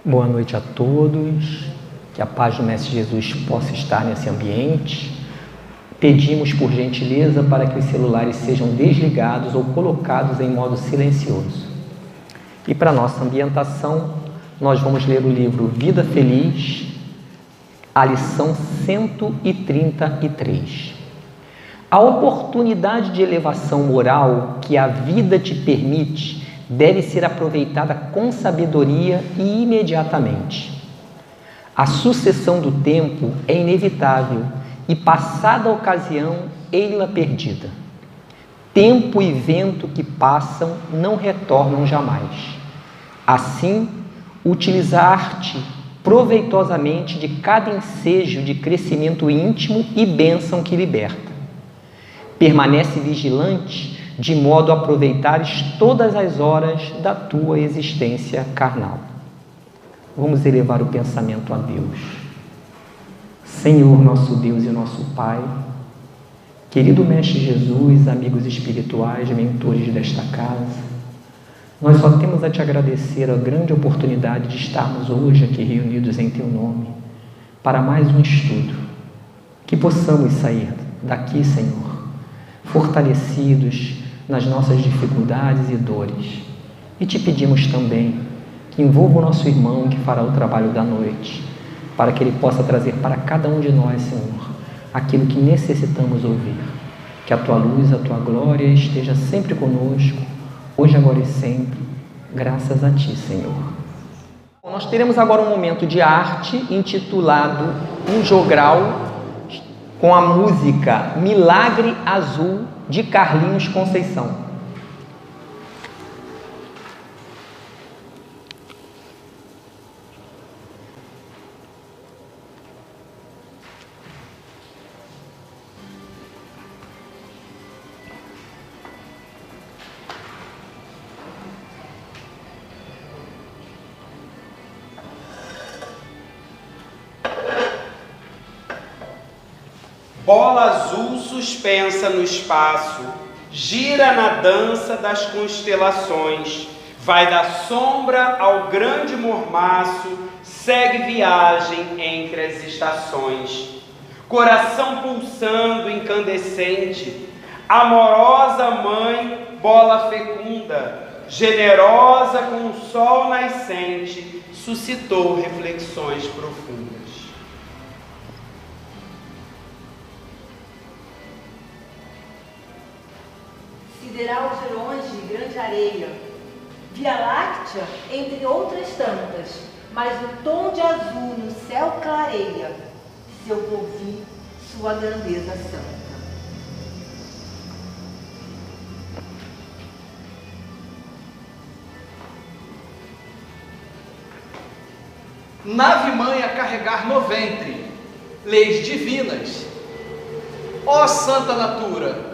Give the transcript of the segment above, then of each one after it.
Boa noite a todos, que a paz do Mestre Jesus possa estar nesse ambiente. Pedimos por gentileza para que os celulares sejam desligados ou colocados em modo silencioso. E para nossa ambientação, nós vamos ler o livro Vida Feliz, a lição 133. A oportunidade de elevação moral que a vida te permite deve ser aproveitada com sabedoria e imediatamente. A sucessão do tempo é inevitável e, passada a ocasião, ei-la perdida. Tempo e vento que passam não retornam jamais. Assim, utilizar-te proveitosamente de cada ensejo de crescimento íntimo e bênção que liberta. Permanece vigilante, de modo a aproveitares todas as horas da tua existência carnal. Vamos elevar o pensamento a Deus. Senhor, nosso Deus e nosso Pai, querido Mestre Jesus, amigos espirituais, mentores desta casa, nós só temos a te agradecer a grande oportunidade de estarmos hoje aqui reunidos em teu nome para mais um estudo. Que possamos sair daqui, Senhor, fortalecidos nas nossas dificuldades e dores. E te pedimos também que envolva o nosso irmão que fará o trabalho da noite, para que ele possa trazer para cada um de nós, Senhor, aquilo que necessitamos ouvir. Que a tua luz, a tua glória esteja sempre conosco, hoje, agora e sempre, graças a ti, Senhor. Bom, nós teremos agora um momento de arte intitulado Um Jogral, com a música Milagre Azul, de Carlinhos Conceição. Bola azul suspensa no espaço, gira na dança das constelações, vai da sombra ao grande mormaço, segue viagem entre as estações. Coração pulsando, incandescente, amorosa mãe, bola fecunda, generosa com o sol nascente, suscitou reflexões profundas. Sideral de longe, grande areia, Via Láctea, entre outras tantas, mas o tom de azul no céu clareia, se eu ouvir sua grandeza santa. Nave-mãe a carregar no ventre, leis divinas, ó Santa Natura,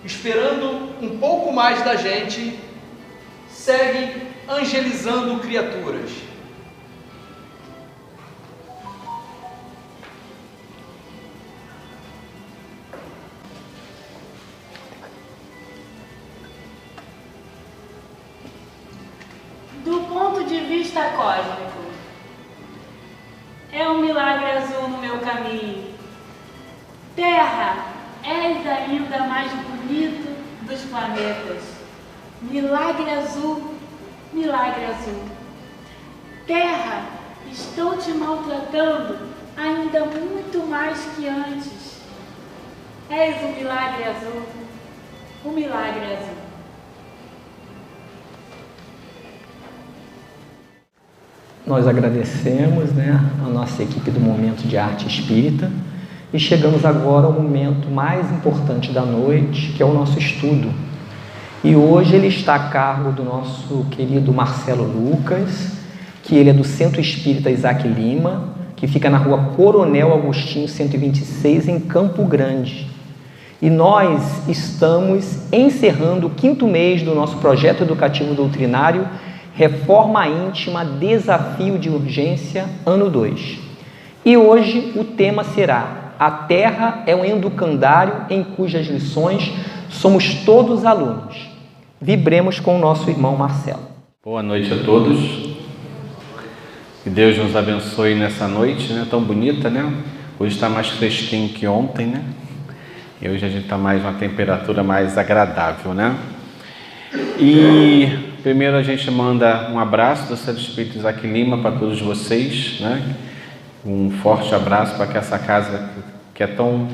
esperando um pouco mais da gente, segue angelizando criaturas. Do ponto de vista cósmico, é um milagre azul no meu caminho. Terra, és ainda mais bonito dos planetas. Milagre azul, milagre azul. Terra, estou te maltratando ainda muito mais que antes. És um milagre azul, um milagre azul. Nós agradecemos, a nossa equipe do Momento de Arte Espírita e chegamos agora ao momento mais importante da noite, que é o nosso estudo. E hoje ele está a cargo do nosso querido Marcelo Lucas, que ele é do Centro Espírita Isaac Lima, que fica na rua Coronel Agostinho 126, em Campo Grande. E nós estamos encerrando o 5º mês do nosso projeto educativo doutrinário Reforma Íntima, Desafio de Urgência, ano 2. E hoje o tema será: a Terra é um educandário em cujas lições somos todos alunos. Vibremos com o nosso irmão Marcelo. Boa noite a todos. Que Deus nos abençoe nessa noite, né? Tão bonita, né? Hoje está mais fresquinho que ontem, né? E hoje a gente está mais uma temperatura mais agradável, né? E primeiro a gente manda um abraço do Centro Espírita Isaac Lima para todos vocês, né? Um forte abraço para que essa casa que é tão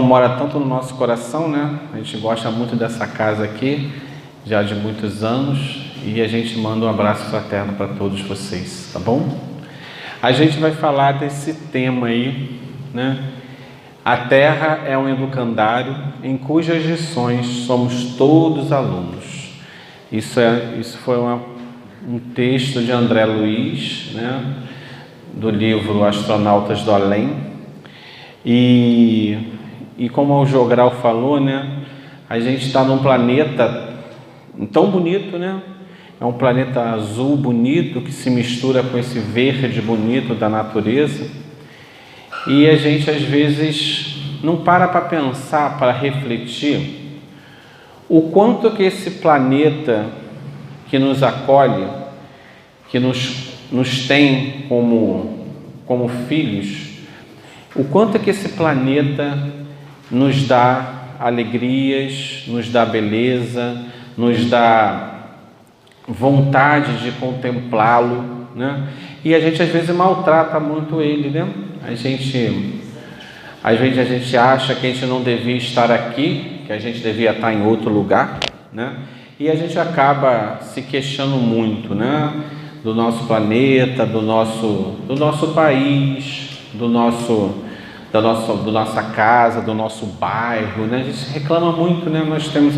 mora tanto no nosso coração, né? A gente gosta muito dessa casa aqui, já de muitos anos, e a gente manda um abraço fraterno para todos vocês, tá bom? A gente vai falar desse tema aí, né? A Terra é um educandário em cujas lições somos todos alunos. Isso foi um texto de André Luiz, né? Do livro Astronautas do Além. E como o Jogral falou, né? A gente está num planeta tão bonito, né? É um planeta azul bonito que se mistura com esse verde bonito da natureza. E a gente às vezes não para pensar, para refletir o quanto que esse planeta que nos acolhe, que nos tem como filhos, o quanto que esse planeta nos dá alegrias, nos dá beleza, nos dá vontade de contemplá-lo, né? E a gente às vezes maltrata muito ele, né? Às vezes a gente acha que a gente não devia estar aqui, que a gente devia estar em outro lugar, né? E a gente acaba se queixando muito, né? Do nosso planeta, do nosso país, da nossa casa, do nosso bairro, né? A gente reclama muito, né? Nós temos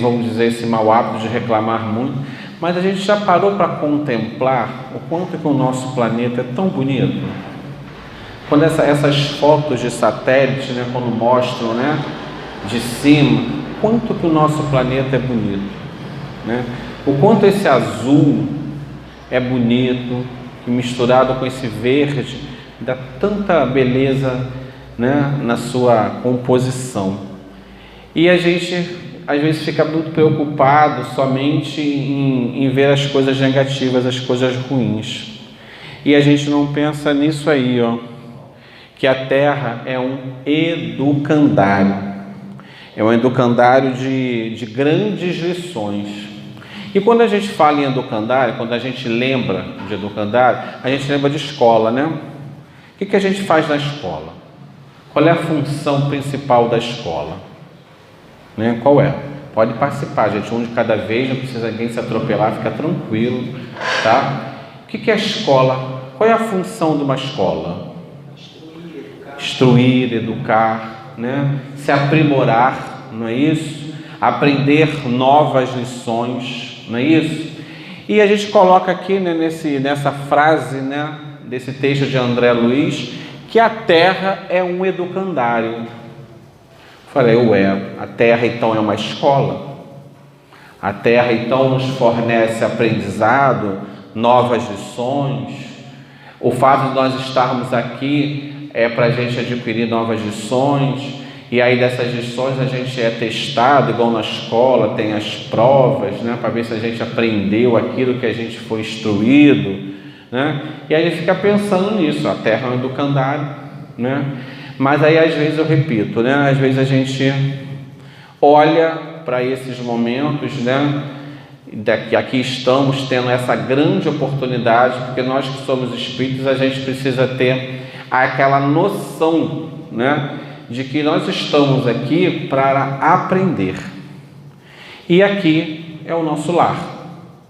vamos dizer, esse mau hábito de reclamar muito, mas a gente já parou para contemplar o quanto que o nosso planeta é tão bonito? Quando essas fotos de satélite, né, quando mostram, né, de cima, quanto que o nosso planeta é bonito, né? O quanto esse azul é bonito, que misturado com esse verde, dá tanta beleza, né, na sua composição. E a gente às vezes fica muito preocupado somente em ver as coisas negativas, as coisas ruins. E a gente não pensa nisso aí, ó, que a Terra é um educandário. É um educandário de grandes lições. E quando a gente fala em educandário, quando a gente lembra de educandário, a gente lembra de escola, né? O que a gente faz na escola? Qual é a função principal da escola? Né? Qual é? Pode participar, gente, um de cada vez, não precisa ninguém se atropelar, fica tranquilo, tá? O que é a escola? Qual é a função de uma escola? Instruir, educar, né? Se aprimorar, não é isso? Aprender novas lições, não é isso? E a gente coloca aqui, né, nessa frase, né, desse texto de André Luiz, que a Terra é um educandário. Falei, a Terra então é uma escola? A Terra então nos fornece aprendizado, novas lições? O fato de nós estarmos aqui é para a gente adquirir novas lições, e aí dessas lições a gente é testado, igual na escola, tem as provas, né, para ver se a gente aprendeu aquilo que a gente foi instruído, né? E aí a gente fica pensando nisso, a Terra é um educandário, né? Mas aí às vezes eu repito, né? Às vezes a gente olha para esses momentos, né? Aqui estamos tendo essa grande oportunidade, porque nós que somos espíritos, a gente precisa ter aquela noção, né, de que nós estamos aqui para aprender. E aqui é o nosso lar,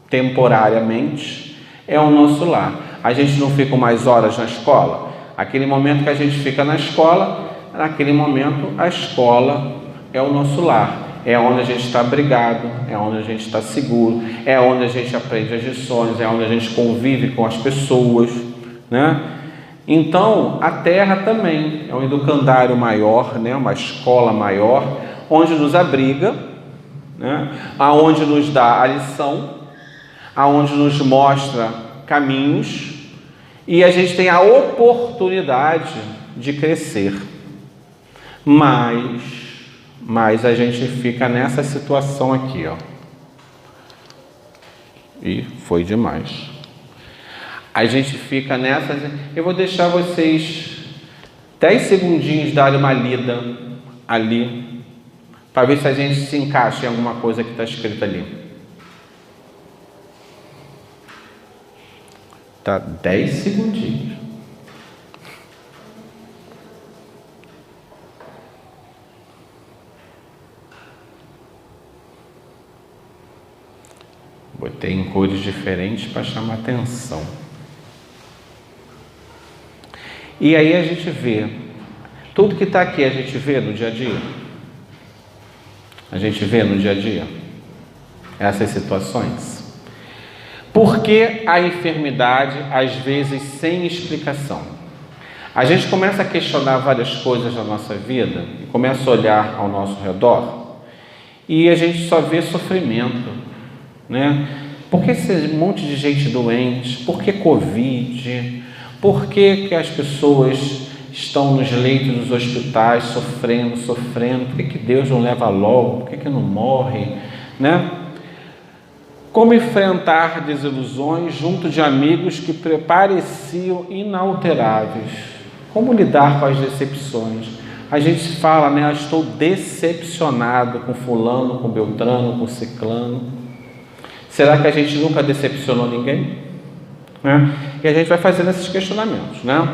temporariamente é o nosso lar. A gente não fica mais horas na escola. Aquele momento que a gente fica na escola, naquele momento a escola é o nosso lar, é onde a gente está abrigado, é onde a gente está seguro, é onde a gente aprende as lições, é onde a gente convive com as pessoas, né? Então a Terra também é um educandário maior, né? Uma escola maior, onde nos abriga, né? Aonde nos dá a lição, aonde nos mostra caminhos, e a gente tem a oportunidade de crescer. Mas a gente fica nessa situação aqui, ó. E foi demais. A gente fica nessa. Eu vou deixar vocês 10 segundinhos darem uma lida ali, para ver se a gente se encaixa em alguma coisa que está escrita ali. Tá, 10 segundinhos. Botei em cores diferentes para chamar atenção. E aí a gente vê, tudo que está aqui a gente vê no dia a dia. A gente vê no dia a dia essas situações. Por que a enfermidade, às vezes, sem explicação? A gente começa a questionar várias coisas na nossa vida, e começa a olhar ao nosso redor, e a gente só vê sofrimento, né? Por que esse monte de gente doente? Por que Covid? Por que as pessoas estão nos leitos dos hospitais sofrendo? Por que Deus não leva logo? Por que não morre? Né? Como enfrentar desilusões junto de amigos que pareciam inalteráveis? Como lidar com as decepções? A gente fala, né? Eu estou decepcionado com fulano, com beltrano, com ciclano. Será que a gente nunca decepcionou ninguém? Né? E a gente vai fazendo esses questionamentos, né?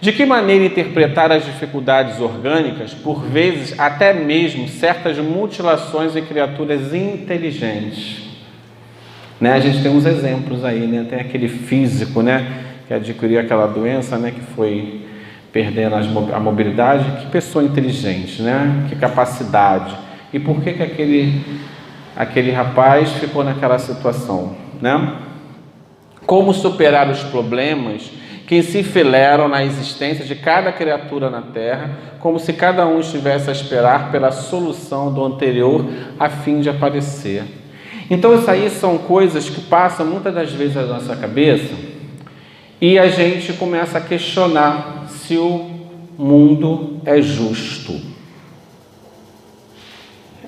De que maneira interpretar as dificuldades orgânicas, por vezes até mesmo certas mutilações em criaturas inteligentes? Né? A gente tem uns exemplos aí, né? Tem aquele físico, né, que adquiriu aquela doença, né, que foi perdendo a mobilidade. Que pessoa inteligente, né? Que capacidade. E por que aquele rapaz ficou naquela situação, né? Como superar os problemas que se enfileiram na existência de cada criatura na Terra, como se cada um estivesse a esperar pela solução do anterior a fim de aparecer. Então isso aí são coisas que passam muitas das vezes na nossa cabeça e a gente começa a questionar se o mundo é justo.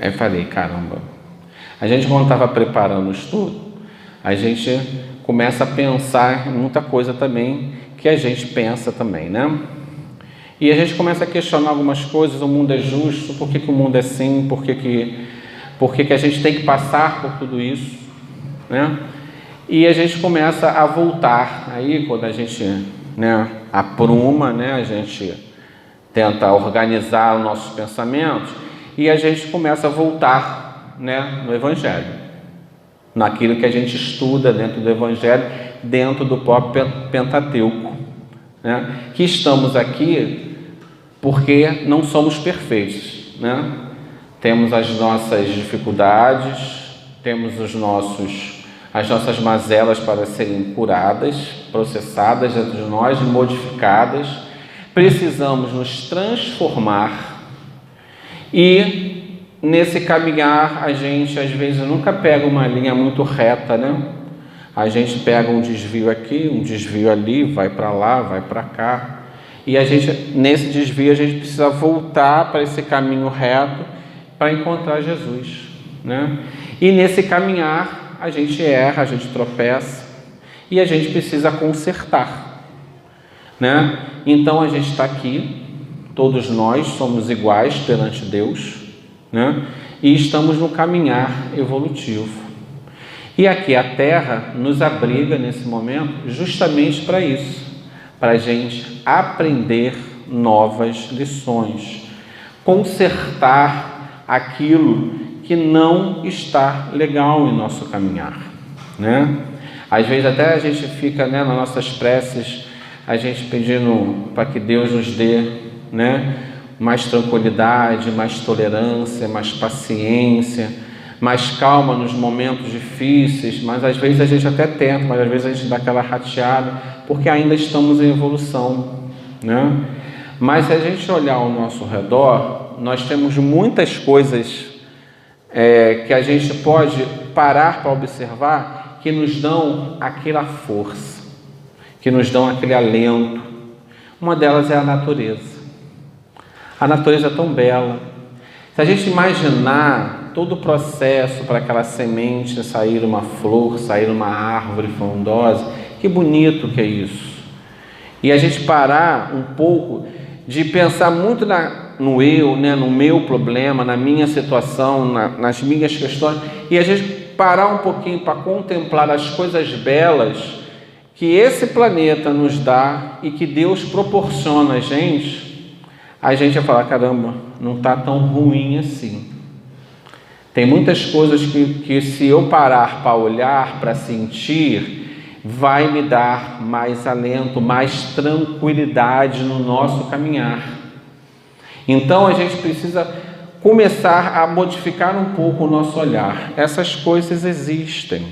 Aí falei, caramba, a gente quando estava preparando o estudo, a gente começa a pensar em muita coisa também que a gente pensa também, né? E a gente começa a questionar algumas coisas. O mundo é justo? Por que o mundo é assim? Por que a gente tem que passar por tudo isso, né? E a gente começa a voltar. Aí quando a gente, né, apruma, né, a gente tenta organizar os nossos pensamentos e a gente começa a voltar, né, no Evangelho, naquilo que a gente estuda dentro do Evangelho, dentro do próprio Pentateuco, né? Que estamos aqui porque não somos perfeitos, né? Temos as nossas dificuldades, temos as nossas mazelas para serem curadas, processadas dentro de nós e modificadas. Precisamos nos transformar e nesse caminhar a gente às vezes nunca pega uma linha muito reta, né? A gente pega um desvio aqui, um desvio ali, vai para lá, vai para cá. E a gente, nesse desvio, a gente precisa voltar para esse caminho reto para encontrar Jesus, né? E nesse caminhar a gente erra, a gente tropeça e a gente precisa consertar, né? Então a gente está aqui, todos nós somos iguais perante Deus, né? E estamos no caminhar evolutivo. E aqui a Terra nos abriga nesse momento justamente para isso, para a gente aprender novas lições, consertar aquilo que não está legal em nosso caminhar, né? Às vezes até a gente fica, né, nas nossas preces, a gente pedindo para que Deus nos dê, né, mais tranquilidade, mais tolerância, mais paciência, mais calma nos momentos difíceis, mas às vezes a gente até tenta, mas às vezes a gente dá aquela rateada, porque ainda estamos em evolução, né? Mas se a gente olhar ao nosso redor, nós temos muitas coisas que a gente pode parar para observar que nos dão aquela força, que nos dão aquele alento. Uma delas é a natureza. A natureza é tão bela. Se a gente imaginar todo o processo para aquela semente sair uma flor, sair uma árvore frondosa, Que bonito que é isso. E a gente parar um pouco de pensar muito no eu, né, no meu problema, na minha situação, nas minhas questões, e a gente parar um pouquinho para contemplar as coisas belas que esse planeta nos dá e que Deus proporciona a gente vai falar, caramba, não está tão ruim assim. Tem muitas coisas que se eu parar para olhar, para sentir, vai me dar mais alento, mais tranquilidade no nosso caminhar. Então a gente precisa começar a modificar um pouco o nosso olhar. Essas coisas existem,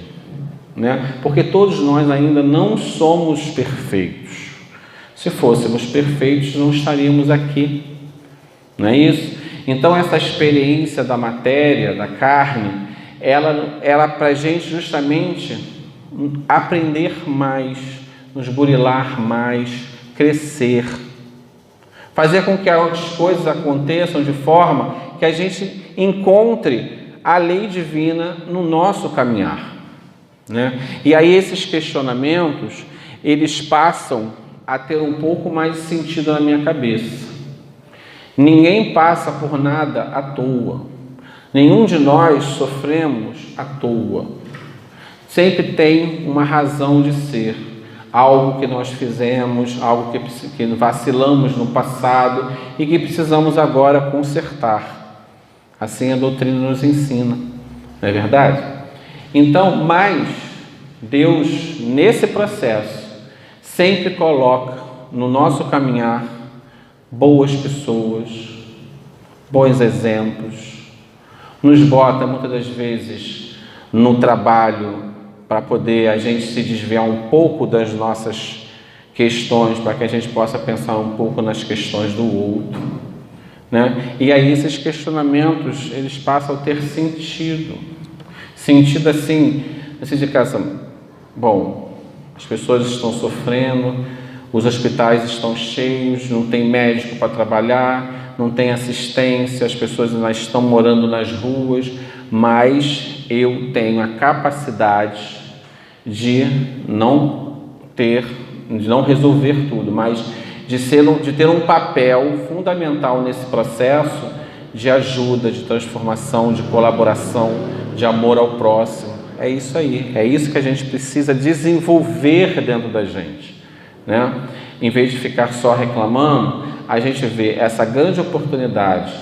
né? Porque todos nós ainda não somos perfeitos. Se fôssemos perfeitos, não estaríamos aqui, não é isso? Então essa experiência da matéria, da carne, ela para a gente justamente aprender mais, nos burilar mais, crescer, fazer com que as coisas aconteçam de forma que a gente encontre a lei divina no nosso caminhar, né? E aí esses questionamentos, eles passam a ter um pouco mais de sentido na minha cabeça. Ninguém passa por nada à toa. Nenhum de nós sofremos à toa. Sempre tem uma razão de ser, algo que nós fizemos, algo que vacilamos no passado e que precisamos agora consertar. Assim a doutrina nos ensina, não é verdade? Então, mas Deus, nesse processo, sempre coloca no nosso caminhar boas pessoas, bons exemplos, nos bota muitas das vezes no trabalho, para poder a gente se desviar um pouco das nossas questões, para que a gente possa pensar um pouco nas questões do outro, né? E aí esses questionamentos, eles passam a ter sentido assim de casa, bom, as pessoas estão sofrendo, os hospitais estão cheios, não tem médico para trabalhar, não tem assistência, as pessoas ainda estão morando nas ruas, mas eu tenho a capacidade de não resolver tudo, mas de ter um papel fundamental nesse processo de ajuda, de transformação, de colaboração, de amor ao próximo. É isso aí, é isso que a gente precisa desenvolver dentro da gente, né? Em vez de ficar só reclamando, a gente vê essa grande oportunidade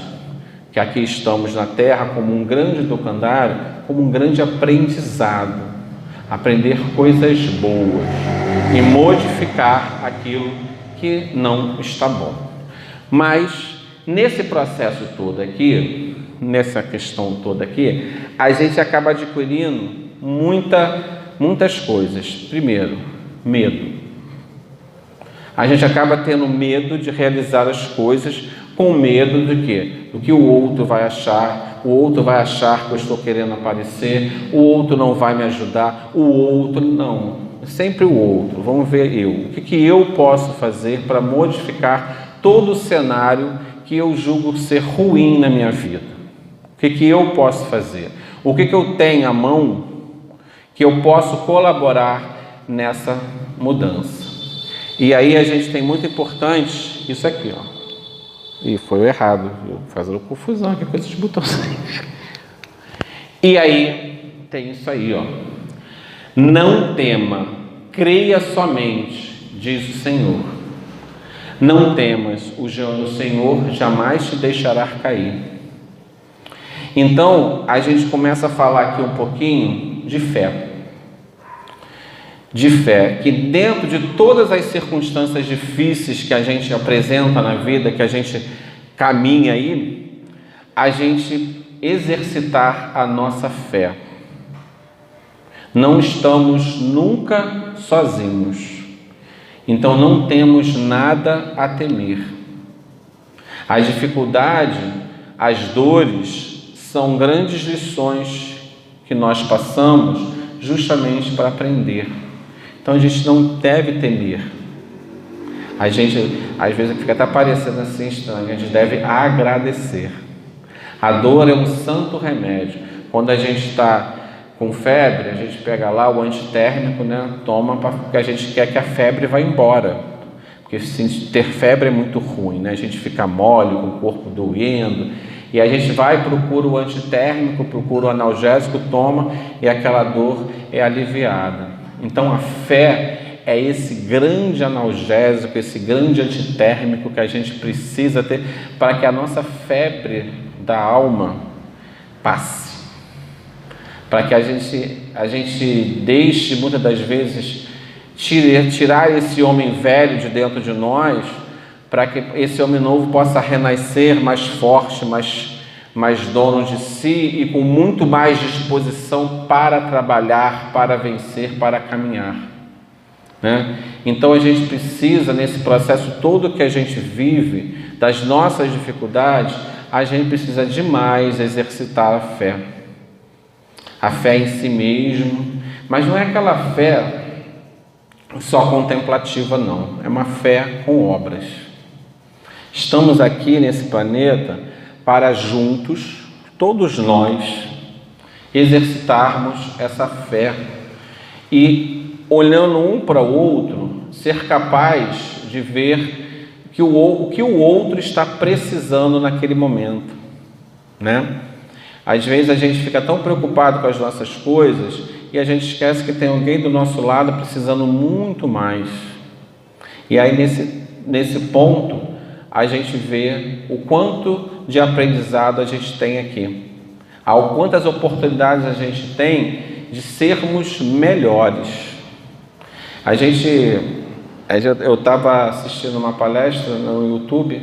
que aqui estamos na Terra como um grande educandário, como um grande aprendizado, aprender coisas boas e modificar aquilo que não está bom. Mas nesse processo todo aqui, nessa questão toda aqui, a gente acaba adquirindo muitas coisas. Primeiro, medo. A gente acaba tendo medo de realizar as coisas com medo do quê? Do que o outro vai achar. O outro vai achar que eu estou querendo aparecer, o outro não vai me ajudar, o outro não, sempre o outro. Vamos ver eu. O que eu posso fazer para modificar todo o cenário que eu julgo ser ruim na minha vida? O que eu posso fazer? O que eu tenho à mão que eu posso colaborar nessa mudança? E aí a gente tem muito importante isso aqui, ó. E foi o errado, fazendo confusão aqui com esses botões. E aí tem isso aí, ó. Não tema, creia somente, diz o Senhor. Não temas, o Senhor jamais te deixará cair. Então a gente começa a falar aqui um pouquinho de fé. De fé, que dentro de todas as circunstâncias difíceis que a gente apresenta na vida, que a gente caminha aí, a gente exercitar a nossa fé. Não estamos nunca sozinhos, então não temos nada a temer. A dificuldade, as dores, são grandes lições que nós passamos justamente para aprender. Então a gente não deve temer. A gente, às vezes, fica até parecendo assim estranho, a gente deve agradecer. A dor é um santo remédio. Quando a gente está com febre, a gente pega lá o antitérmico, né? Toma porque a gente quer que a febre vá embora. Porque ter febre é muito ruim, né? A gente fica mole, com o corpo doendo. E a gente vai, procura o antitérmico, procura o analgésico, toma e aquela dor é aliviada. Então a fé é esse grande analgésico, esse grande antitérmico que a gente precisa ter para que a nossa febre da alma passe. Para que a gente deixe, muitas das vezes, tirar esse homem velho de dentro de nós, para que esse homem novo possa renascer mais forte, mais dono de si e com muito mais disposição para trabalhar, para vencer, para caminhar, né? Então a gente precisa, nesse processo todo que a gente vive, das nossas dificuldades, a gente precisa demais exercitar a fé. A fé em si mesmo, mas não é aquela fé só contemplativa, não. É uma fé com obras. Estamos aqui nesse planeta para juntos, todos nós, exercitarmos essa fé e, olhando um para o outro, ser capaz de ver o que o outro está precisando naquele momento, né? Às vezes a gente fica tão preocupado com as nossas coisas e a gente esquece que tem alguém do nosso lado precisando muito mais. E aí nesse ponto a gente vê o quanto de aprendizado a gente tem aqui, ao quantas oportunidades a gente tem de sermos melhores. Eu estava assistindo uma palestra no YouTube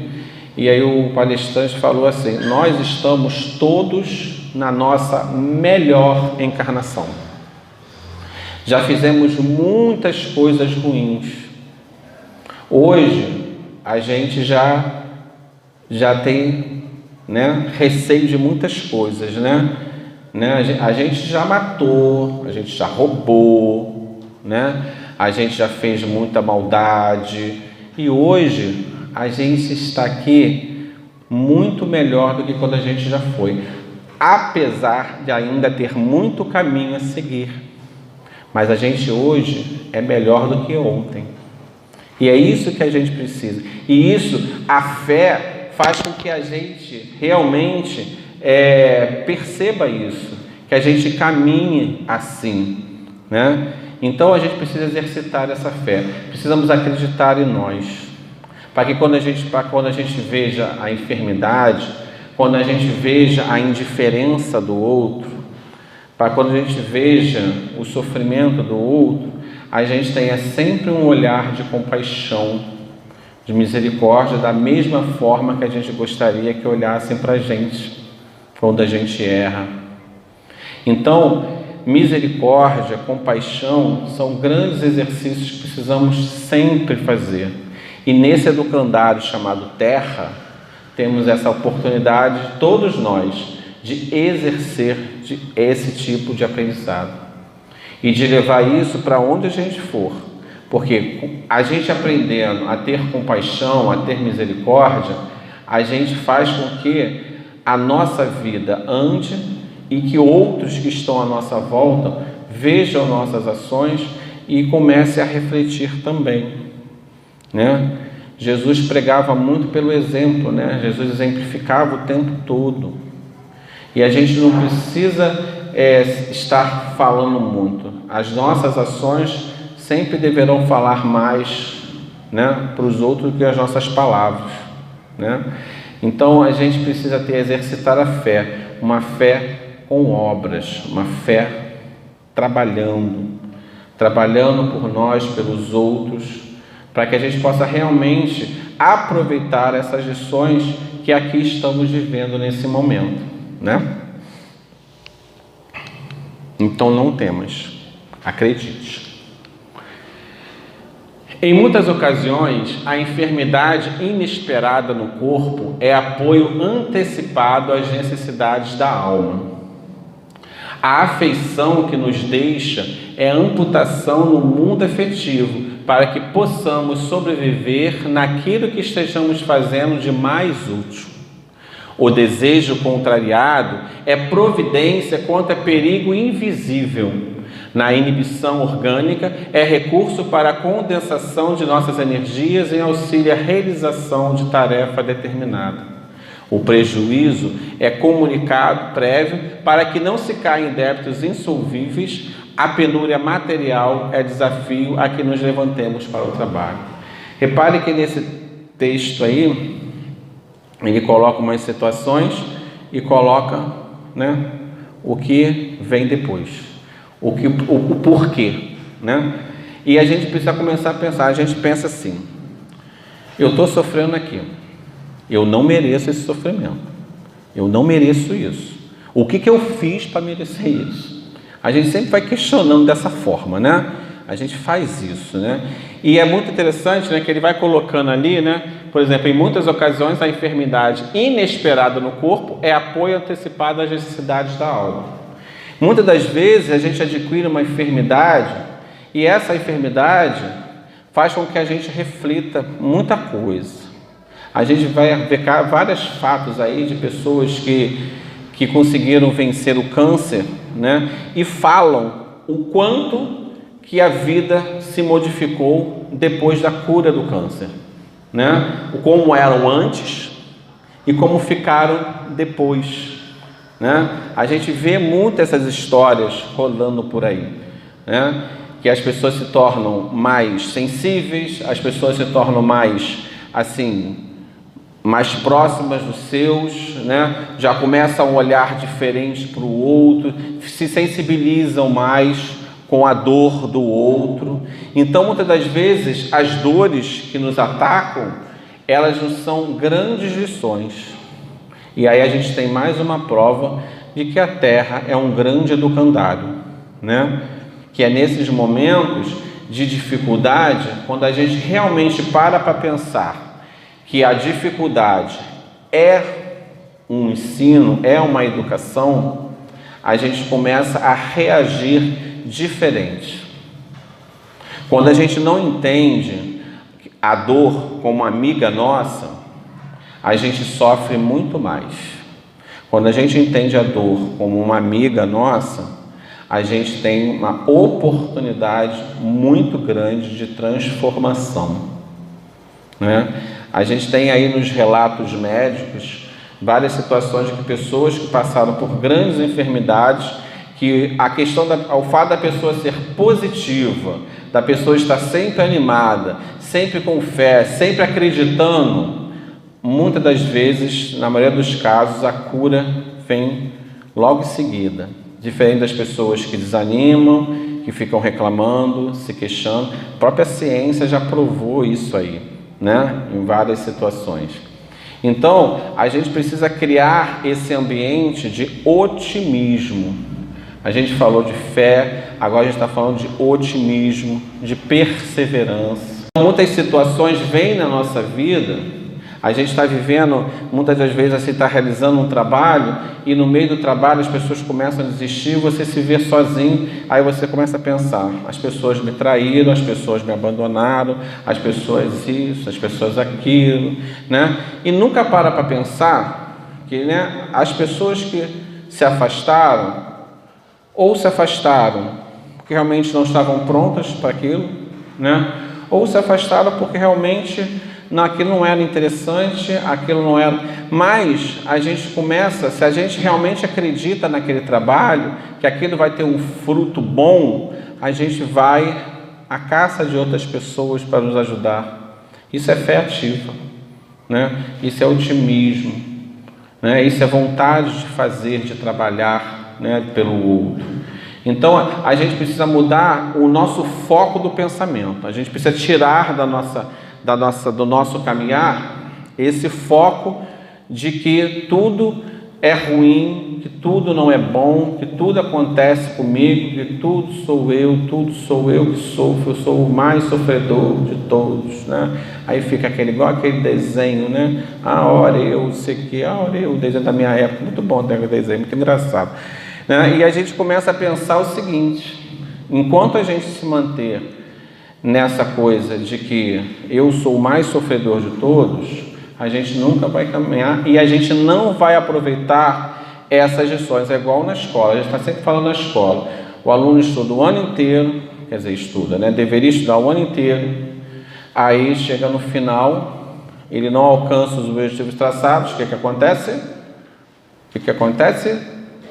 e aí o palestrante falou assim: nós estamos todos na nossa melhor encarnação. Já fizemos muitas coisas ruins. Hoje a gente já tem, né, receio de muitas coisas, né? A gente já matou, a gente já roubou, né? A gente já fez muita maldade e hoje a gente está aqui muito melhor do que quando a gente já foi, apesar de ainda ter muito caminho a seguir, mas a gente hoje é melhor do que ontem, e é isso que a gente precisa, e isso, a fé faz com que a gente realmente perceba isso, que a gente caminhe assim, né? Então a gente precisa exercitar essa fé, precisamos acreditar em nós, para que quando a gente veja a enfermidade, quando a gente veja a indiferença do outro, para quando a gente veja o sofrimento do outro, a gente tenha sempre um olhar de compaixão, de misericórdia, da mesma forma que a gente gostaria que olhassem para a gente quando a gente erra. Então, misericórdia, compaixão são grandes exercícios que precisamos sempre fazer. E nesse educandário chamado Terra, temos essa oportunidade, todos nós, de exercer esse tipo de aprendizado e de levar isso para onde a gente for, porque a gente aprendendo a ter compaixão, a ter misericórdia, a gente faz com que a nossa vida ande e que outros que estão à nossa volta vejam nossas ações e comecem a refletir também, né? Jesus pregava muito pelo exemplo, né? Jesus exemplificava o tempo todo. E a gente não precisa estar falando muito. As nossas ações sempre deverão falar mais, né, para os outros do que as nossas palavras, né? Então a gente precisa exercitar a fé, uma fé com obras, uma fé trabalhando por nós, pelos outros, para que a gente possa realmente aproveitar essas lições que aqui estamos vivendo nesse momento, né? Então não temas, acredite. Em muitas ocasiões, a enfermidade inesperada no corpo é apoio antecipado às necessidades da alma. A afeição que nos deixa é amputação no mundo afetivo, para que possamos sobreviver naquilo que estejamos fazendo de mais útil. O desejo contrariado é providência contra perigo invisível. Na inibição orgânica, é recurso para a condensação de nossas energias em auxílio à realização de tarefa determinada. O prejuízo é comunicado prévio para que não se caia em débitos insolvíveis. A penúria material é desafio a que nos levantemos para o trabalho. Repare que nesse texto aí, ele coloca umas situações e coloca, né, o que vem depois, o porquê, né? E a gente precisa começar a pensar. A gente pensa assim: eu estou sofrendo aqui, eu não mereço esse sofrimento, eu não mereço isso. O que eu fiz para merecer isso? A gente sempre vai questionando dessa forma, né? A gente faz isso, né? E é muito interessante, né, que ele vai colocando ali, né? Por exemplo, em muitas ocasiões a enfermidade inesperada no corpo é apoio antecipado às necessidades da alma. Muitas das vezes a gente adquire uma enfermidade e essa enfermidade faz com que a gente reflita muita coisa. A gente vai ver vários fatos aí de pessoas que conseguiram vencer o câncer, né? E falam o quanto que a vida se modificou depois da cura do câncer, né? Como eram antes e como ficaram depois, né? A gente vê muitas essas histórias rolando por aí, né? Que as pessoas se tornam mais sensíveis, as pessoas se tornam mais, assim, mais próximas dos seus, né? Já começam a olhar diferente para o outro, se sensibilizam mais com a dor do outro. Então, muitas das vezes, as dores que nos atacam, elas nos são grandes lições. E aí a gente tem mais uma prova de que a Terra é um grande educandário, né? Que é nesses momentos de dificuldade, quando a gente realmente para pensar que a dificuldade é um ensino, é uma educação, a gente começa a reagir diferente. Quando a gente não entende a dor como amiga nossa, a gente sofre muito mais. Quando a gente entende a dor como uma amiga nossa, a gente tem uma oportunidade muito grande de transformação, né? A gente tem aí nos relatos médicos várias situações de que pessoas que passaram por grandes enfermidades, que a questão ao fato da pessoa ser positiva, da pessoa estar sempre animada, sempre com fé, sempre acreditando, muitas das vezes, na maioria dos casos, a cura vem logo em seguida. Diferente das pessoas que desanimam, que ficam reclamando, se queixando. A própria ciência já provou isso aí, né? Em várias situações. Então, a gente precisa criar esse ambiente de otimismo. A gente falou de fé, agora a gente está falando de otimismo, de perseverança. Muitas situações vêm na nossa vida, a gente está vivendo, muitas das vezes, assim, está realizando um trabalho e no meio do trabalho as pessoas começam a desistir, você se vê sozinho, aí você começa a pensar: as pessoas me traíram, as pessoas me abandonaram, as pessoas isso, as pessoas aquilo, né? E nunca para pensar que, né, as pessoas que se afastaram, ou se afastaram porque realmente não estavam prontas para aquilo, né? Ou se afastaram porque realmente aquilo não era interessante, aquilo não era. Mas a gente começa, se a gente realmente acredita naquele trabalho, que aquilo vai ter um fruto bom, a gente vai à caça de outras pessoas para nos ajudar. Isso é fé ativa, né? Isso é otimismo, né? Isso é vontade de fazer, de trabalhar, né, pelo outro. Então a gente precisa mudar o nosso foco do pensamento. A gente precisa tirar do nosso caminhar esse foco de que tudo é ruim, que tudo não é bom, que tudo acontece comigo, que tudo sou eu que sofro, eu sou o mais sofredor de todos, né? Aí fica igual aquele desenho, né? Ora eu, sei que, ora eu, o desenho da minha época, muito bom, o desenho, muito engraçado, né? E a gente começa a pensar o seguinte: enquanto a gente se manter nessa coisa de que eu sou o mais sofredor de todos, a gente nunca vai caminhar e a gente não vai aproveitar essas lições. É igual na escola, a gente está sempre falando na escola. O aluno estuda o ano inteiro, quer dizer, estuda, né? Deveria estudar o ano inteiro, aí chega no final, ele não alcança os objetivos traçados, o que acontece? O que acontece?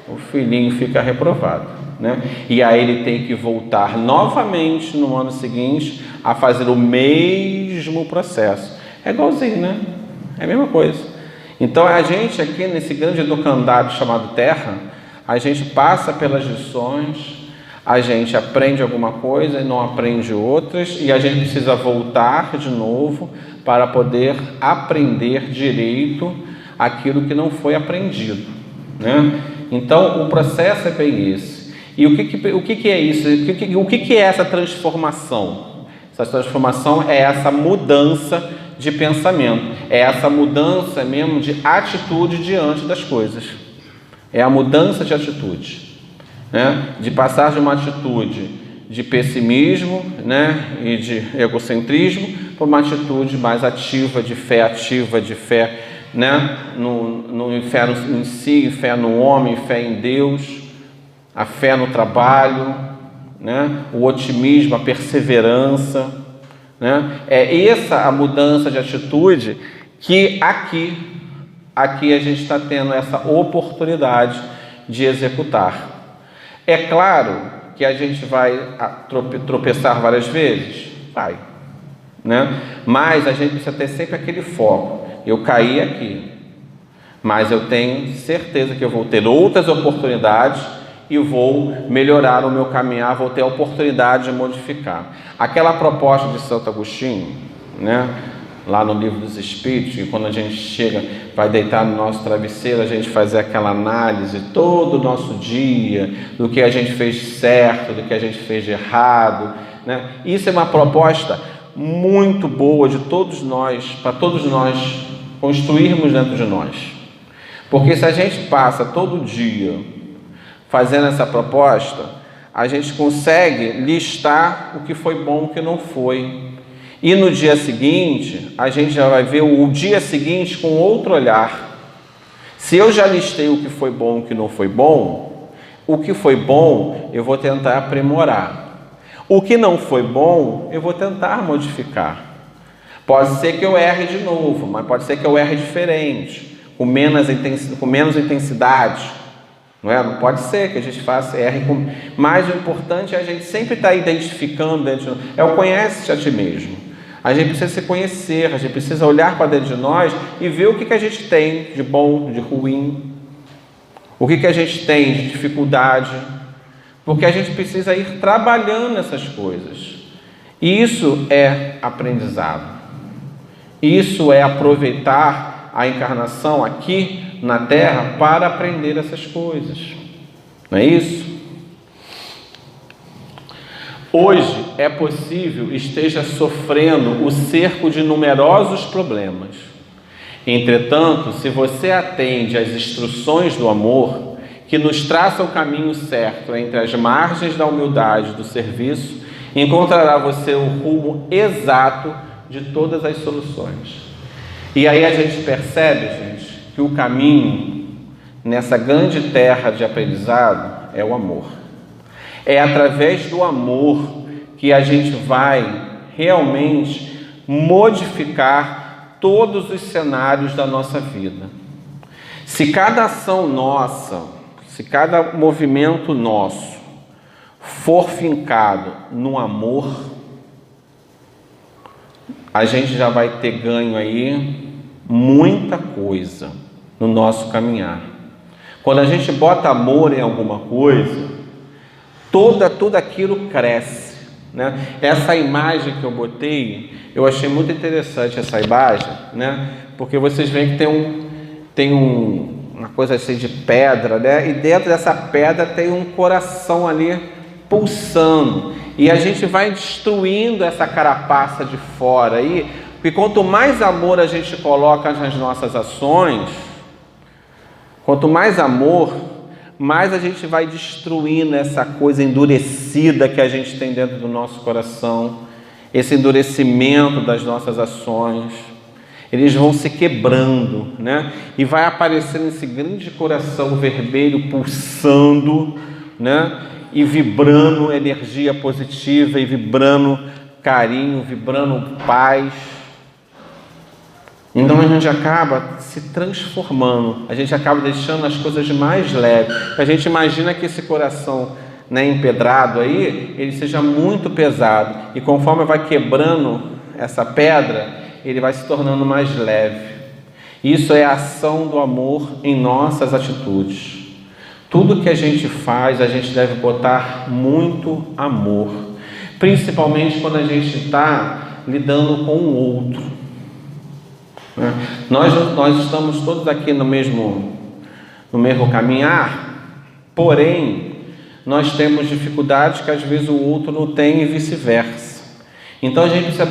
O filhinho fica reprovado, né? E aí ele tem que voltar novamente no ano seguinte a fazer o mesmo processo. É igualzinho, né? É a mesma coisa. Então a gente aqui nesse grande educandário chamado Terra, a gente passa pelas lições, a gente aprende alguma coisa e não aprende outras, e a gente precisa voltar de novo para poder aprender direito aquilo que não foi aprendido, né? Então o processo é bem esse. E o que é isso? O que é essa transformação? Essa transformação é essa mudança de pensamento, é essa mudança mesmo de atitude diante das coisas. É a mudança de atitude, né? De passar de uma atitude de pessimismo, né? E de egocentrismo para uma atitude mais ativa, de fé, né? Fé em si, fé no homem, fé em Deus, a fé no trabalho, né? O otimismo, a perseverança, né? É essa a mudança de atitude que aqui a gente está tendo essa oportunidade de executar. É claro que a gente vai tropeçar várias vezes, vai, né? Mas a gente precisa ter sempre aquele foco. Eu caí aqui, mas eu tenho certeza que eu vou ter outras oportunidades e vou melhorar o meu caminhar, vou ter a oportunidade de modificar. Aquela proposta de Santo Agostinho, né, lá no Livro dos Espíritos, que quando a gente chega, vai deitar no nosso travesseiro, a gente fazer aquela análise todo o nosso dia, do que a gente fez certo, do que a gente fez de errado, né? Isso é uma proposta muito boa de todos nós, para todos nós construirmos dentro de nós. Porque se a gente passa todo dia fazendo essa proposta, a gente consegue listar o que foi bom e o que não foi. E no dia seguinte, a gente já vai ver o dia seguinte com outro olhar. Se eu já listei o que foi bom e o que não foi bom, o que foi bom eu vou tentar aprimorar. O que não foi bom, eu vou tentar modificar. Pode ser que eu erre de novo, mas pode ser que eu erre diferente, com menos intensidade. Não é? Não pode ser que a gente erre com... Mas o importante é a gente sempre estar identificando dentro de nós. É o conhece-te a ti mesmo. A gente precisa se conhecer, a gente precisa olhar para dentro de nós e ver o que a gente tem de bom, de ruim, o que a gente tem de dificuldade, porque a gente precisa ir trabalhando essas coisas. Isso é aprendizado. Isso é aproveitar a encarnação aqui na Terra para aprender essas coisas. Não é isso? Hoje é possível esteja sofrendo o cerco de numerosos problemas. Entretanto, se você atende às instruções do amor, que nos traça o caminho certo entre as margens da humildade e do serviço, encontrará você o rumo exato de todas as soluções. E aí a gente percebe, gente, que o caminho nessa grande terra de aprendizado é o amor. É através do amor que a gente vai realmente modificar todos os cenários da nossa vida. Se cada ação nossa, se cada movimento nosso for fincado no amor, a gente já vai ter ganho aí muita coisa no nosso caminhar. Quando a gente bota amor em alguma coisa, tudo aquilo cresce, né? Essa imagem que eu botei, eu achei muito interessante essa imagem, né? Porque vocês veem que tem uma coisa assim de pedra, né? E dentro dessa pedra tem um coração ali pulsando. E a gente vai destruindo essa carapaça de fora aí, porque quanto mais amor a gente coloca nas nossas ações, quanto mais amor, mais a gente vai destruindo essa coisa endurecida que a gente tem dentro do nosso coração, esse endurecimento das nossas ações, eles vão se quebrando, né? E vai aparecendo esse grande coração vermelho pulsando, né? E vibrando energia positiva, e vibrando carinho, vibrando paz. Então a gente acaba se transformando, a gente acaba deixando as coisas mais leves. A gente imagina que esse coração, né, empedrado aí, ele seja muito pesado, e conforme vai quebrando essa pedra, ele vai se tornando mais leve. Isso é a ação do amor em nossas atitudes. Tudo que a gente faz, a gente deve botar muito amor, principalmente quando a gente está lidando com o outro, né? Nós estamos todos aqui no mesmo caminhar, porém, nós temos dificuldades que às vezes o outro não tem e vice-versa. Então a gente precisa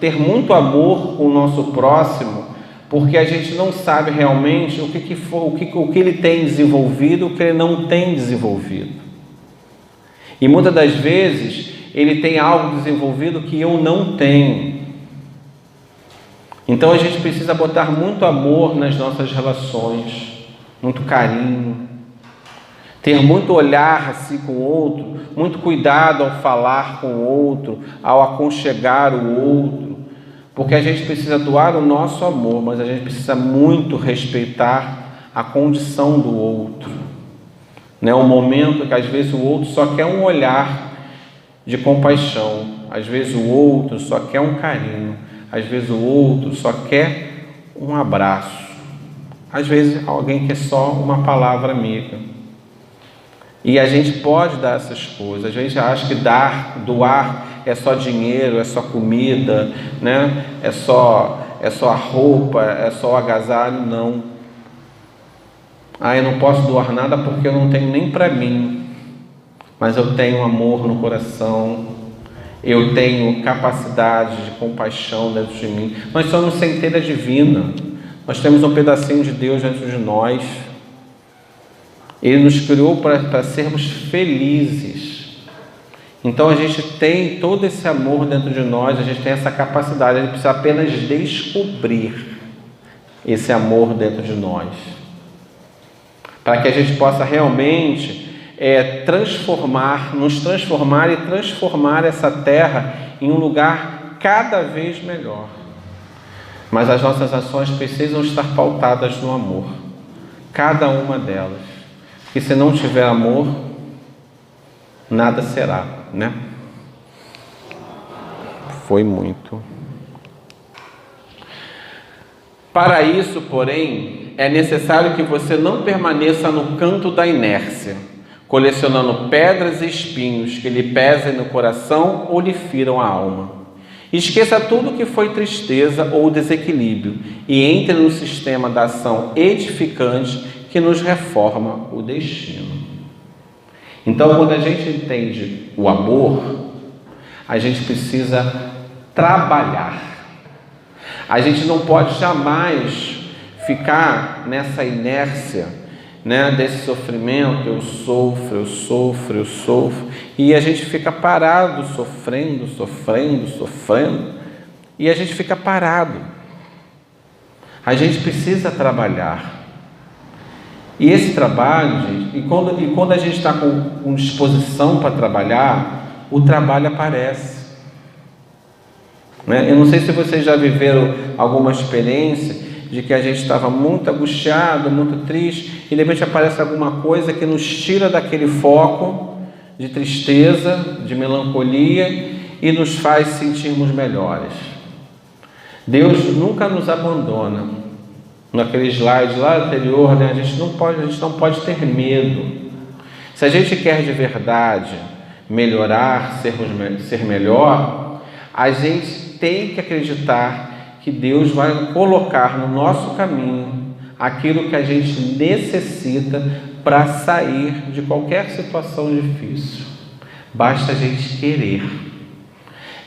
ter muito amor com o nosso próximo, porque a gente não sabe realmente o que ele tem desenvolvido, o que ele não tem desenvolvido. E muitas das vezes ele tem algo desenvolvido que eu não tenho. Então a gente precisa botar muito amor nas nossas relações, muito carinho, ter muito olhar assim com o outro, muito cuidado ao falar com o outro, ao aconchegar o outro, porque a gente precisa doar o nosso amor, mas a gente precisa muito respeitar a condição do outro, né? Um momento que às vezes o outro só quer um olhar de compaixão, às vezes o outro só quer um carinho, às vezes o outro só quer um abraço, às vezes alguém quer só uma palavra amiga. E a gente pode dar essas coisas. A gente acha que doar é só dinheiro, é só comida, né? É só a roupa, é só o agasalho. Não. Eu não posso doar nada porque eu não tenho nem para mim, mas eu tenho amor no coração, eu tenho capacidade de compaixão dentro de mim. Nós somos centelha divina, nós temos um pedacinho de Deus dentro de nós. Ele nos criou para sermos felizes. Então a gente tem todo esse amor dentro de nós, a gente tem essa capacidade, a gente precisa apenas descobrir esse amor dentro de nós, para que a gente possa realmente nos transformar e transformar essa terra em um lugar cada vez melhor. Mas as nossas ações precisam estar pautadas no amor, cada uma delas. Que se não tiver amor, nada será, né? Foi muito. Para isso, porém, é necessário que você não permaneça no canto da inércia, colecionando pedras e espinhos que lhe pesem no coração ou lhe firam a alma. Esqueça tudo que foi tristeza ou desequilíbrio e entre no sistema da ação edificante que nos reforma o destino. Então, quando a gente entende o amor, a gente precisa trabalhar. A gente não pode jamais ficar nessa inércia, né, desse sofrimento. Eu sofro, e a gente fica parado, sofrendo, e a gente fica parado. A gente precisa trabalhar. E esse trabalho, gente, e quando a gente está com disposição para trabalhar, o trabalho aparece, né? Eu não sei se vocês já viveram alguma experiência de que a gente estava muito angustiado, muito triste, e de repente aparece alguma coisa que nos tira daquele foco de tristeza, de melancolia, e nos faz sentirmos melhores. Deus nunca nos abandona. Naquele slide lá anterior, né, a gente não pode ter medo. Se a gente quer de verdade melhorar, ser melhor, a gente tem que acreditar que Deus vai colocar no nosso caminho aquilo que a gente necessita para sair de qualquer situação difícil. Basta a gente querer.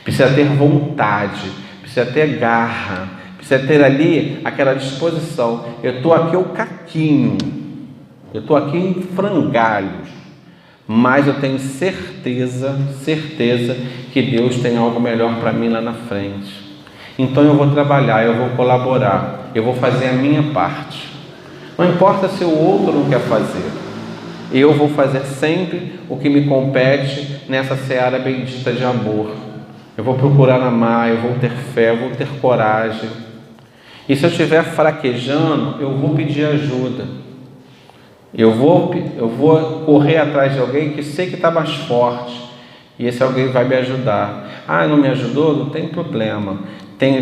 Precisa ter vontade, precisa ter garra, precisa ter ali aquela disposição. Eu estou aqui o caquinho, eu estou aqui em frangalhos, mas eu tenho certeza que Deus tem algo melhor para mim lá na frente. Então eu vou trabalhar, eu vou colaborar, eu vou fazer a minha parte. Não importa se o outro não quer fazer, eu vou fazer sempre o que me compete nessa seara bendita de amor. Eu vou procurar amar, eu vou ter fé, eu vou ter coragem. E se eu estiver fraquejando, eu vou pedir ajuda. Eu vou correr atrás de alguém que sei que está mais forte. E esse alguém vai me ajudar. Ah, não me ajudou? Não tem problema.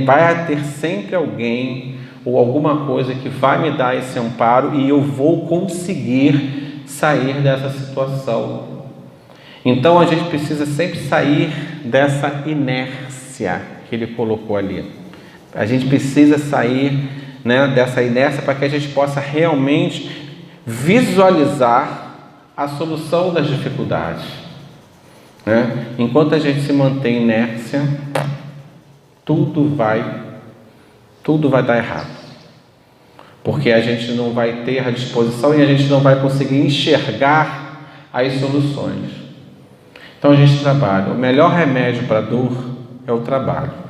Vai ter sempre alguém ou alguma coisa que vai me dar esse amparo e eu vou conseguir sair dessa situação. Então a gente precisa sempre sair dessa inércia que ele colocou ali. A gente precisa sair, né, dessa inércia para que a gente possa realmente visualizar a solução das dificuldades, né? Enquanto a gente se mantém inércia, tudo vai dar errado, porque a gente não vai ter a disposição e a gente não vai conseguir enxergar as soluções. Então a gente trabalha. O melhor remédio para a dor é o trabalho.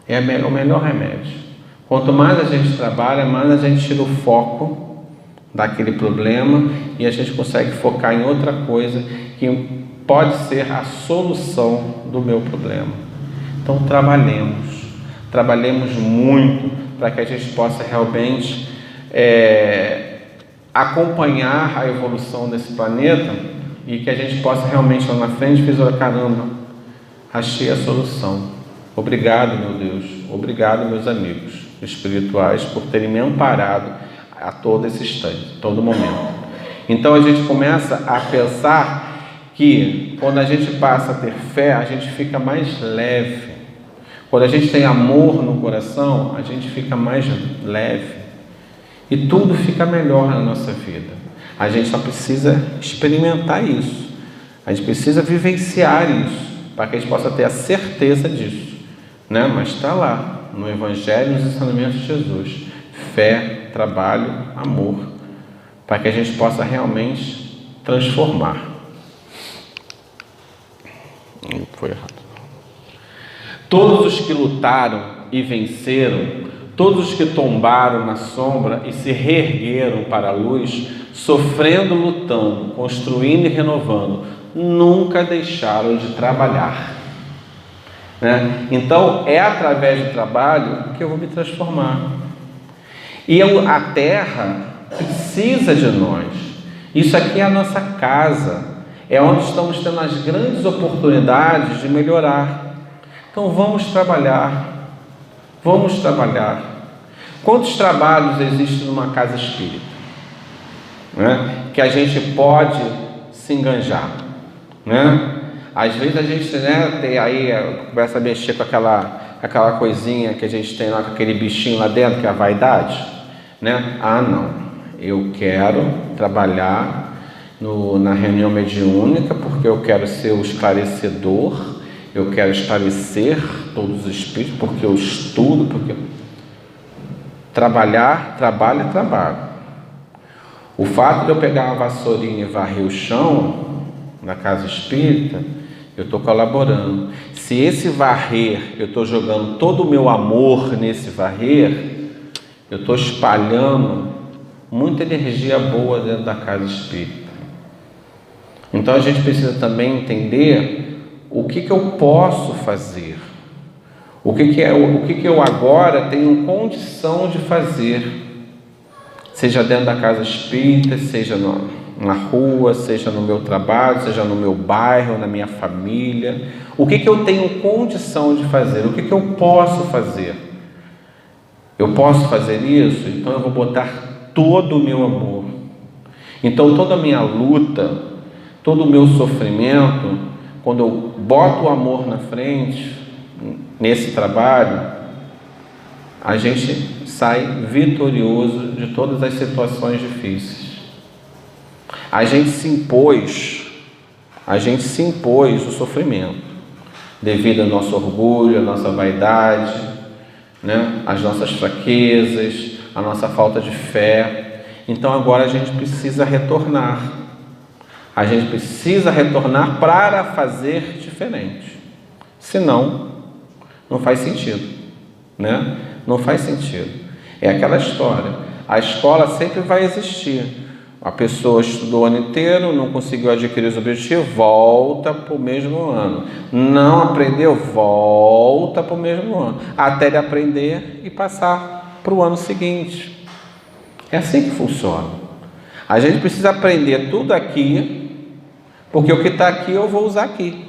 É o melhor remédio. Quanto mais a gente trabalha, mais a gente tira o foco daquele problema e a gente consegue focar em outra coisa que pode ser a solução do meu problema. Então trabalhemos muito para que a gente possa realmente acompanhar a evolução desse planeta e que a gente possa realmente lá na frente visualizar, caramba, achei a solução. Obrigado, meu Deus, obrigado, meus amigos espirituais, por terem me amparado a todo esse instante, todo momento. Então a gente começa a pensar que quando a gente passa a ter fé, a gente fica mais leve. Quando a gente tem amor no coração, a gente fica mais leve. E tudo fica melhor na nossa vida. A gente só precisa experimentar isso. A gente precisa vivenciar isso, para que a gente possa ter a certeza disso, né? Mas está lá, no Evangelho, nos ensinamentos de Jesus. Fé, trabalho, amor, para que a gente possa realmente transformar. Foi errado. Todos os que lutaram e venceram, todos os que tombaram na sombra e se reergueram para a luz, sofrendo, lutando, construindo e renovando, nunca deixaram de trabalhar, né? Então é através do trabalho que eu vou me transformar. E a terra precisa de nós. Isso aqui é a nossa casa, é onde estamos tendo as grandes oportunidades de melhorar. Então vamos trabalhar. Quantos trabalhos existem numa casa espírita, né, que a gente pode se enganjar, né? Às vezes a gente, né, tem aí, começa a mexer com aquela coisinha que a gente tem lá, com aquele bichinho lá dentro, que é a vaidade, né? Ah, não, eu quero trabalhar na reunião mediúnica porque eu quero ser o esclarecedor, eu quero esclarecer todos os espíritos, porque eu estudo, porque... Trabalho. O fato de eu pegar uma vassourinha e varrer o chão na casa espírita, eu estou colaborando. Se esse varrer, eu estou jogando todo o meu amor nesse varrer, eu estou espalhando muita energia boa dentro da casa espírita. Então a gente precisa também entender o que eu posso fazer, o que eu agora tenho condição de fazer, seja dentro da casa espírita, seja na rua, seja no meu trabalho, seja no meu bairro, na minha família. O que eu tenho condição de fazer? O que eu posso fazer? Eu posso fazer isso? Então eu vou botar todo o meu amor. Então toda a minha luta, todo o meu sofrimento, quando eu boto o amor na frente, nesse trabalho, a gente sai vitorioso de todas as situações difíceis. A gente se impôs o sofrimento devido ao nosso orgulho, à nossa vaidade, né? Às nossas fraquezas, à nossa falta de fé. Então agora a gente precisa retornar. A gente precisa retornar para fazer diferente. Senão, não faz sentido. né? Não faz sentido. É aquela história. A escola sempre vai existir. A pessoa estudou o ano inteiro, não conseguiu adquirir os objetivos, volta para o mesmo ano. Não aprendeu, volta para o mesmo ano. Até ele aprender e passar para o ano seguinte. É assim que funciona. A gente precisa aprender tudo aqui, porque o que está aqui eu vou usar aqui.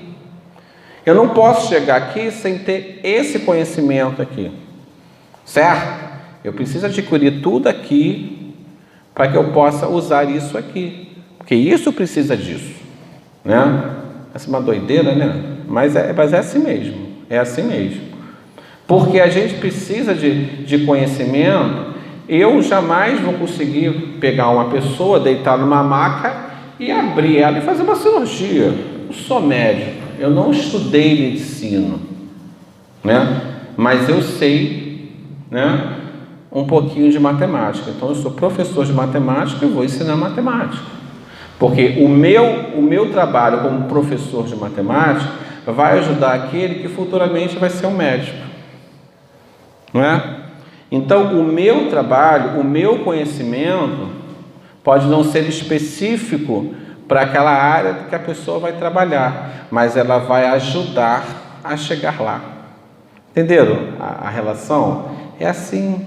Eu não posso chegar aqui sem ter esse conhecimento aqui. Certo? Eu preciso adquirir tudo aqui para que eu possa usar isso aqui, porque isso precisa disso, né? Essa é uma doideira, né? Mas é assim mesmo, é assim mesmo. Porque a gente precisa de conhecimento. Eu jamais vou conseguir pegar uma pessoa, deitar numa maca e abrir ela e fazer uma cirurgia. Eu sou médico, eu não estudei medicina, né? Mas eu sei, né, um pouquinho de matemática. Então eu sou professor de matemática e vou ensinar matemática. Porque o meu trabalho como professor de matemática vai ajudar aquele que futuramente vai ser um médico. Não é? Então o meu trabalho, o meu conhecimento pode não ser específico para aquela área que a pessoa vai trabalhar, mas ela vai ajudar a chegar lá. Entenderam a relação? É assim.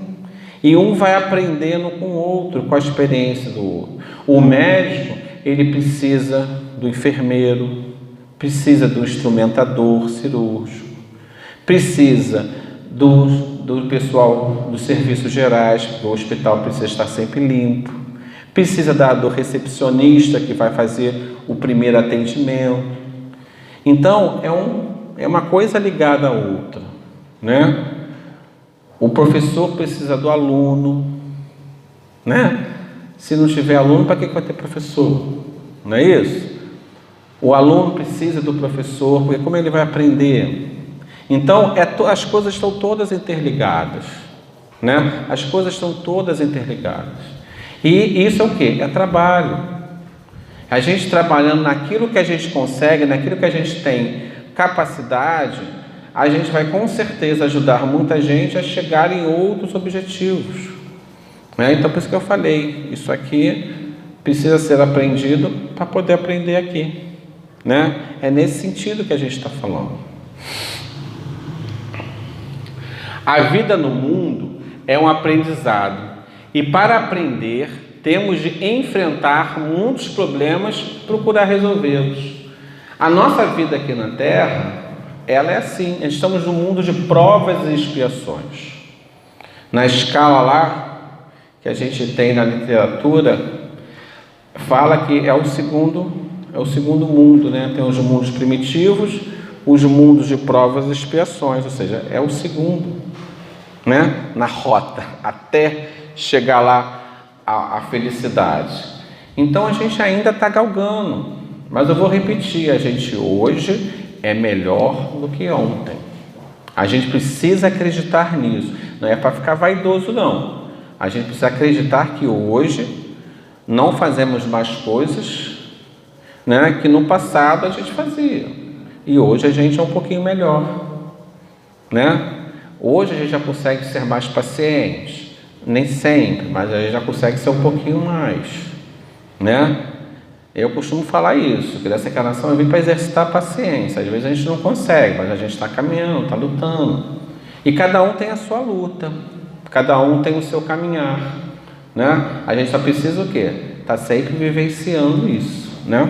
E um vai aprendendo com o outro, com a experiência do outro. O médico, ele precisa do enfermeiro, precisa do instrumentador cirúrgico, precisa do pessoal dos serviços gerais, porque o hospital precisa estar sempre limpo, precisa do recepcionista que vai fazer o primeiro atendimento. Então, é uma coisa ligada à outra, né? O professor precisa do aluno, né? Se não tiver aluno, para que vai ter professor? Não é isso? O aluno precisa do professor, porque como ele vai aprender? Então, as coisas estão todas interligadas, né? As coisas estão todas interligadas. E isso é o quê? É trabalho. A gente trabalhando naquilo que a gente consegue, naquilo que a gente tem capacidade, a gente vai com certeza ajudar muita gente a chegar em outros objetivos. Então, por isso que eu falei, isso aqui precisa ser aprendido para poder aprender aqui. É nesse sentido que a gente está falando. A vida no mundo é um aprendizado. E para aprender, temos de enfrentar muitos problemas, procurar resolvê-los. A nossa vida aqui na Terra, ela é assim, estamos num mundo de provas e expiações. Na escala lá, que a gente tem na literatura, fala que é o segundo mundo, né? Tem os mundos primitivos, os mundos de provas e expiações, ou seja, é o segundo, né? Na rota, até chegar lá à felicidade. Então a gente ainda está galgando, mas eu vou repetir, a gente hoje é melhor do que ontem. A gente precisa acreditar nisso. Não é para ficar vaidoso, não. A gente precisa acreditar que hoje não fazemos mais coisas, né, que no passado a gente fazia. E hoje a gente é um pouquinho melhor, né? Hoje a gente já consegue ser mais paciente. Nem sempre, mas a gente já consegue ser um pouquinho mais, né? Eu costumo falar isso, que dessa encarnação eu vim para exercitar a paciência. Às vezes a gente não consegue, mas a gente está caminhando, está lutando. E cada um tem a sua luta, cada um tem o seu caminhar, né? A gente só precisa o quê? Tá sempre vivenciando isso, né?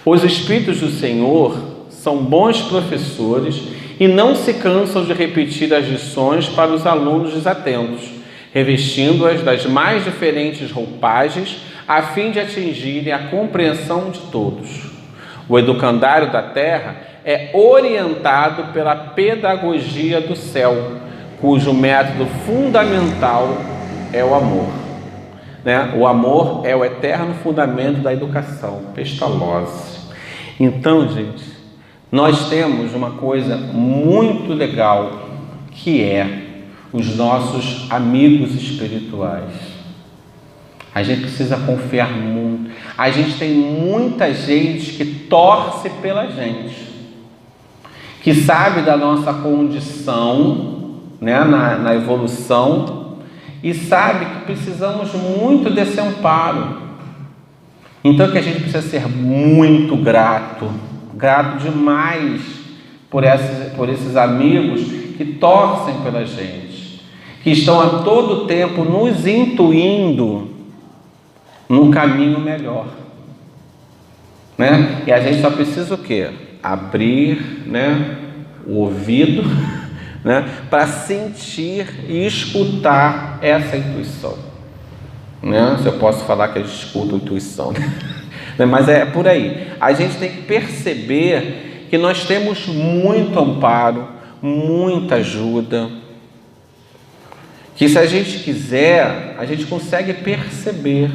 Os Espíritos do Senhor são bons professores e não se cansam de repetir as lições para os alunos desatentos, revestindo-as das mais diferentes roupagens, a fim de atingirem a compreensão de todos. O educandário da Terra é orientado pela pedagogia do céu, cujo método fundamental é o amor. O amor é o eterno fundamento da educação, Pestalozzi. Então, gente, nós temos uma coisa muito legal, que é os nossos amigos espirituais. A gente precisa confiar muito. A gente tem muita gente que torce pela gente, que sabe da nossa condição, né, na evolução, e sabe que precisamos muito desse amparo. Então que a gente precisa ser muito grato demais por esses amigos que torcem pela gente, que estão a todo tempo nos intuindo num caminho melhor, né? E a gente só precisa o quê? Abrir, né, o ouvido, né, para sentir e escutar essa intuição, né? Se eu posso falar que a gente escuta a intuição, né? Mas é por aí. A gente tem que perceber que nós temos muito amparo, muita ajuda, que se a gente quiser, a gente consegue perceber.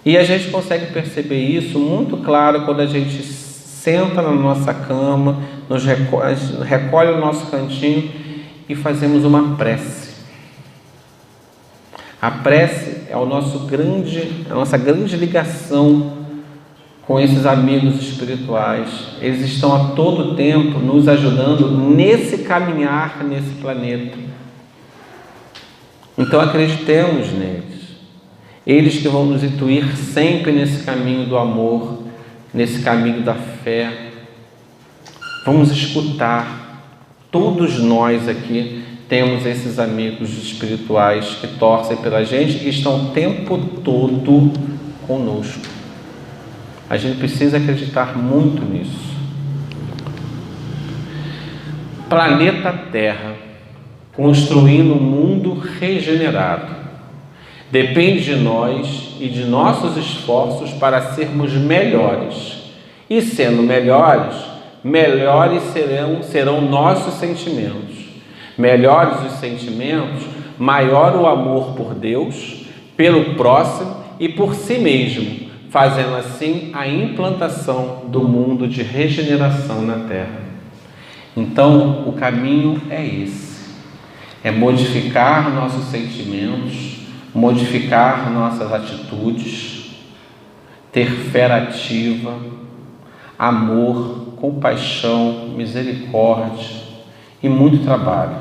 E a gente consegue perceber isso muito claro quando a gente senta na nossa cama, nos recolhe o nosso cantinho e fazemos uma prece. A prece é a nossa grande ligação com esses amigos espirituais. Eles estão a todo tempo nos ajudando nesse caminhar nesse planeta. Então acreditemos neles. Eles que vão nos intuir sempre nesse caminho do amor, nesse caminho da fé. Vamos escutar. Todos nós aqui temos esses amigos espirituais que torcem pela gente e que estão o tempo todo conosco. A gente precisa acreditar muito nisso. Planeta Terra, construindo um mundo regenerado. Depende de nós e de nossos esforços para sermos melhores. E sendo melhores, melhores serão nossos sentimentos. Melhores os sentimentos, maior o amor por Deus, pelo próximo e por si mesmo, fazendo assim a implantação do mundo de regeneração na Terra. Então, o caminho é esse. É modificar nossos sentimentos, modificar nossas atitudes, ter fé ativa, amor, compaixão, misericórdia e muito trabalho.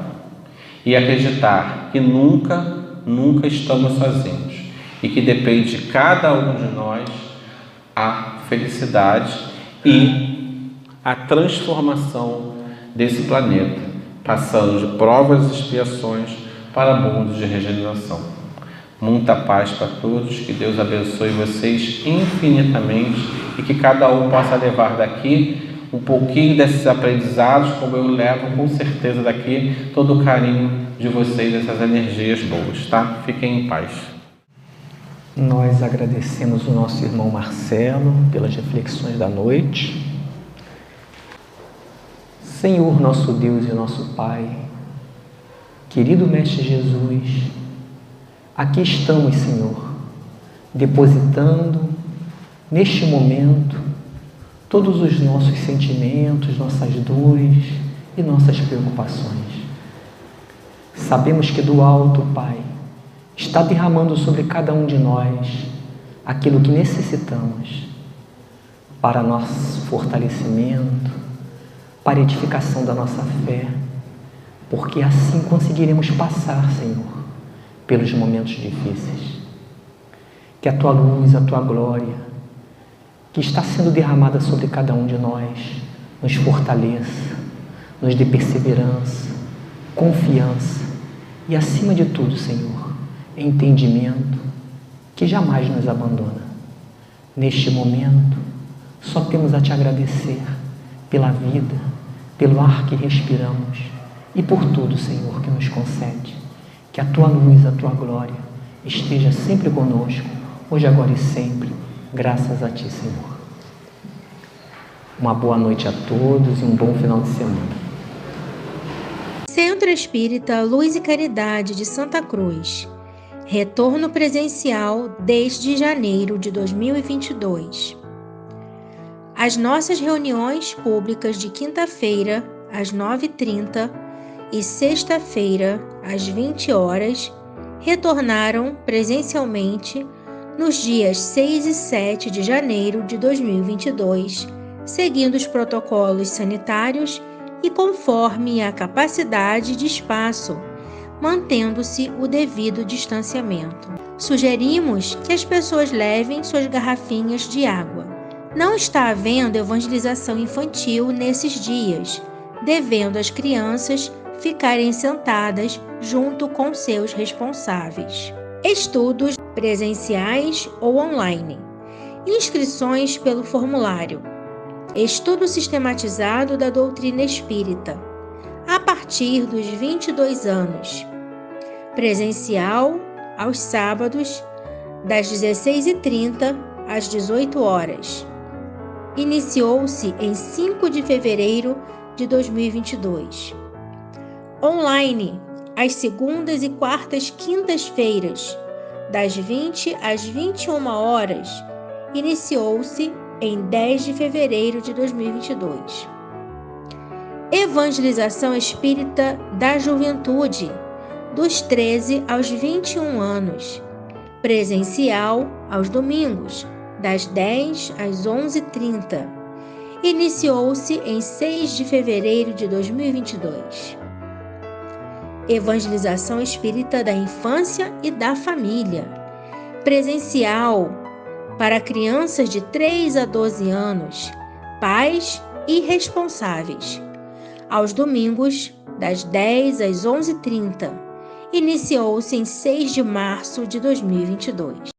E acreditar que nunca estamos sozinhos e que depende de cada um de nós a felicidade e a transformação desse planeta, passando de provas e expiações para mundos de regeneração. Muita paz para todos, que Deus abençoe vocês infinitamente e que cada um possa levar daqui um pouquinho desses aprendizados, como eu levo com certeza daqui todo o carinho de vocês, essas energias boas, tá? Fiquem em paz. Nós agradecemos o nosso irmão Marcelo pelas reflexões da noite. Senhor, nosso Deus e nosso Pai, querido Mestre Jesus, aqui estamos, Senhor, depositando neste momento todos os nossos sentimentos, nossas dores e nossas preocupações. Sabemos que do alto, Pai, está derramando sobre cada um de nós aquilo que necessitamos para nosso fortalecimento, para a edificação da nossa fé, porque assim conseguiremos passar, Senhor, pelos momentos difíceis. Que a Tua luz, a Tua glória, que está sendo derramada sobre cada um de nós, nos fortaleça, nos dê perseverança, confiança e, acima de tudo, Senhor, entendimento que jamais nos abandona. Neste momento, só temos a Te agradecer pela vida, pelo ar que respiramos e por tudo, Senhor, que nos concede. Que a Tua luz, a Tua glória esteja sempre conosco, hoje, agora e sempre, graças a Ti, Senhor. Uma boa noite a todos e um bom final de semana. Centro Espírita Luz e Caridade de Santa Cruz. Retorno presencial desde janeiro de 2022. As nossas reuniões públicas de quinta-feira, às 9h30, e sexta-feira, às 20 horas, retornaram presencialmente nos dias 6 e 7 de janeiro de 2022, seguindo os protocolos sanitários e conforme a capacidade de espaço, mantendo-se o devido distanciamento. Sugerimos que as pessoas levem suas garrafinhas de água. Não está havendo evangelização infantil nesses dias, devendo as crianças ficarem sentadas junto com seus responsáveis. Estudos presenciais ou online. Inscrições pelo formulário. Estudo sistematizado da doutrina espírita, a partir dos 22 anos. Presencial aos sábados, das 16h30 às 18 horas. Iniciou-se em 5 de fevereiro de 2022. Online, às segundas e quartas quintas-feiras, das 20 às 21 horas. Iniciou-se em 10 de fevereiro de 2022. Evangelização espírita da juventude, dos 13 aos 21 anos. Presencial aos domingos, das 10 às 11h30. Iniciou-se em 6 de fevereiro de 2022. Evangelização espírita da infância e da família. Presencial para crianças de 3 a 12 anos, pais e responsáveis. Aos domingos, das 10 às 11h30. Iniciou-se em 6 de março de 2022.